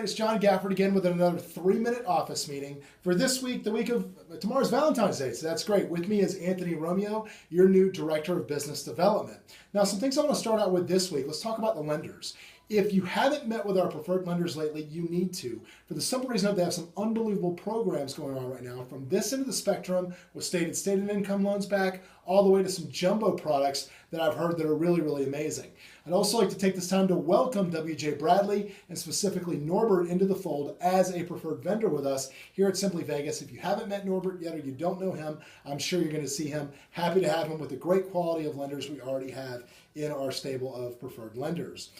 everybody. It's John Gafford again with another 3-minute office meeting for this week, the week of tomorrow's Valentine's Day. So that's great. With me is Anthony Romeo, your new Director of Business Development. Now, some things I want to start out with this week. Let's talk about the lenders. If you haven't met with our preferred lenders lately, you need to. For the simple reason that they have some unbelievable programs going on right now, from this end of the spectrum with state and income loans back, all the way to some jumbo products that I've heard that are really, really amazing. I'd also like to take this time to welcome W.J. Bradley and specifically Norbert into the fold as a preferred vendor with us here at Simply Vegas. If you haven't met Norbert yet or you don't know him, I'm sure you're going to see him. Happy to have him with the great quality of lenders we already have in our stable of preferred lenders.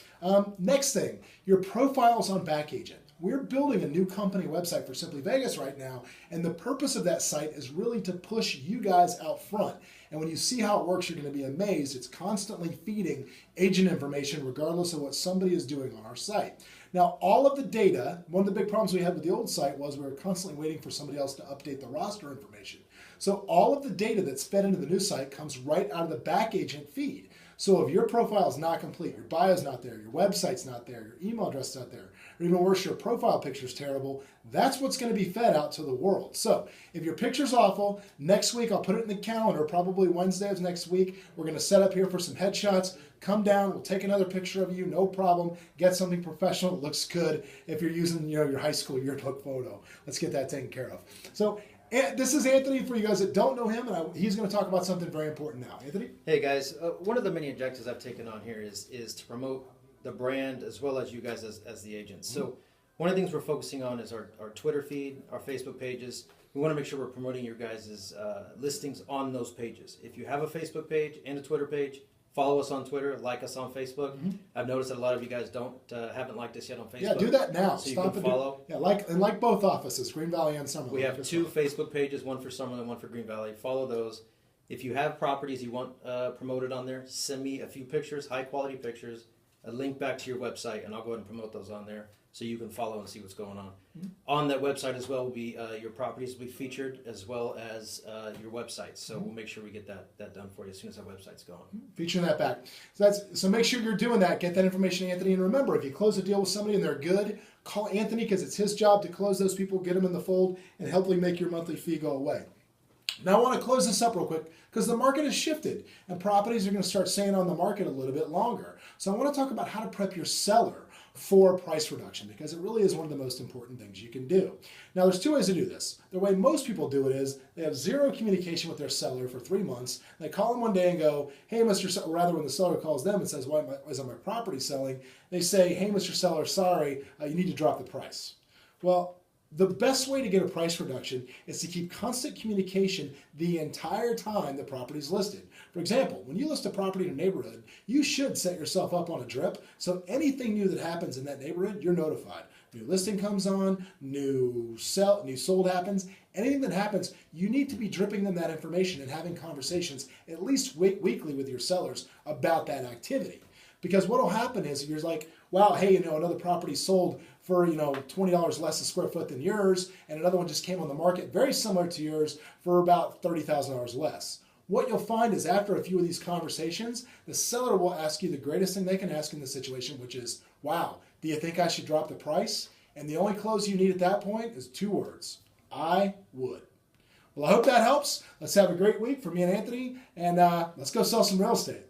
Next thing, your profiles on BackAgent. We're building a new company website for Simply Vegas right now, and the purpose of that site is really to push you guys out front. And when you see how it works, you're going to be amazed. It's constantly feeding agent information regardless of what somebody is doing on our site. Now, all of the data, one of the big problems we had with the old site was we were constantly waiting for somebody else to update the roster information. So all of the data that's fed into the new site comes right out of the BackAgent feed. So if your profile is not complete, your bio is not there, your website's not there, your email address is not there, or even worse, your profile picture is terrible, that's what's going to be fed out to the world. So if your picture's awful, next week I'll put it in the calendar, probably Wednesday of next week, we're going to set up here for some headshots. Come down, we'll take another picture of you, no problem. Get something professional that looks good if you're using your high school yearbook photo. Let's get that taken care of. So this is Anthony for you guys that don't know him, and he's going to talk about something very important now. Anthony? Hey guys, one of the many objectives I've taken on here is to promote the brand as well as you guys as the agents. So one of the things we're focusing on is our Twitter feed, our Facebook pages. We want to make sure we're promoting your guys' listings on those pages. If you have a Facebook page and a Twitter page, follow us on Twitter, like us on Facebook. I've noticed that a lot of you guys haven't liked us yet on Facebook. Yeah, do that now. So Stop you can follow. like both offices, Green Valley and Summerlin. We have two Facebook pages, one for Summerlin, one for Green Valley. Follow those. If you have properties you want promoted on there, send me a few pictures, high quality pictures, a link back to your website, and I'll go ahead and promote those on there so you can follow and see what's going on. On that website as well will be your properties will be featured as well as your website. So we'll make sure we get that done for you as soon as our website's going. Featuring that back. So make sure you're doing that. Get that information to Anthony. And remember, if you close a deal with somebody and they're good, call Anthony because it's his job to close those people, get them in the fold, and hopefully make your monthly fee go away. Now I want to close this up real quick because the market has shifted and properties are going to start staying on the market a little bit longer. So I want to talk about how to prep your seller for price reduction because it really is one of the most important things you can do. Now there's two ways to do this. The way most people do it is they have zero communication with their seller for 3 months. They call them one day and go, hey Mr. Seller, rather when the seller calls them and says, why isn't my property selling? They say, hey Mr. Seller, sorry, you need to drop the price. Well, the best way to get a price reduction is to keep constant communication the entire time the property is listed. For example, when you list a property in a neighborhood, you should set yourself up on a drip so anything new that happens in that neighborhood, you're notified. New listing comes on, new sold happens. Anything that happens, you need to be dripping them that information and having conversations at least weekly with your sellers about that activity. Because what will happen is you're like, wow, hey, another property sold for $20 less a square foot than yours, and another one just came on the market very similar to yours for about $30,000 less. What you'll find is after a few of these conversations, the seller will ask you the greatest thing they can ask in the situation, which is, wow, do you think I should drop the price? And the only close you need at that point is 2 words: I would. Well, I hope that helps. Let's have a great week for me and Anthony, and let's go sell some real estate.